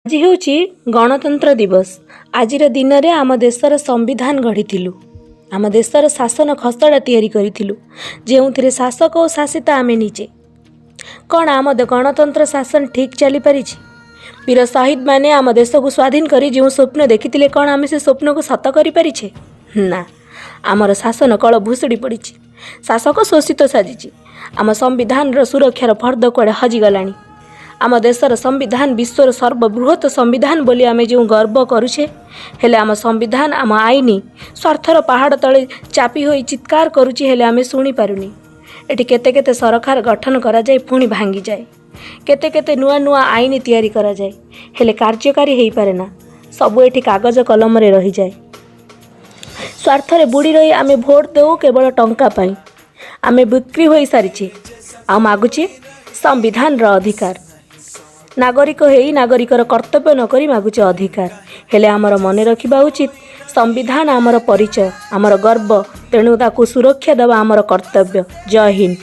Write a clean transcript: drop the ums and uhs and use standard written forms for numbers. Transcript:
आज ହେଉଛି गणतंत्र दिवस। आजिर दिन में आम देशर संविधान गढ़ी आम देशर शासन खसड़ा तैयारी करूँ जो शासक और शासित आम निजे कौन आम गणतंत्र शासन ठीक चली पारी। वीर शहीद मैंने आम देश को स्वाधीन कर जो स्वप्न देखी कौन आम से स्वप्न को सत कर ना आमर शासन कल भुशुड़ी पड़ी शासक शोषित साजी आम संविधान सुरक्षार फर्द कुआड़े हजिगला। आम देशर संविधान विश्वर सर्वबृहत संविधान बोली आमे जो गर्व करुछे हेले आम संविधान आम आईन स्वार्थर पहाड़ तले चापी होई चित्कार करुछि हेले आमे शुणी पारुनी। एटी केते केते सरकार गठन करा जाए पुणी भांगी जाए केते केते नुआ नुआ आईन तैयारी करा जाए हेले कार्यकारी हेई पारे ना सबु एटी कागज कलम रे रही जाए। स्वार्थरे बुड़ी रही आमे भोट देऊ केवल टंका पाई आमे बिक्री होई सारिछि आ मागुछि संविधान रा अधिकार। नागरिक हेई नागरिकर कर्तव्य नकरी मागुचे अधिकार हेले आमर मन रखा उचित संविधान आमर परिचय आमर गर्व तेणु ताकू सुरक्षा देवा आमर कर्तव्य। जय हिंद।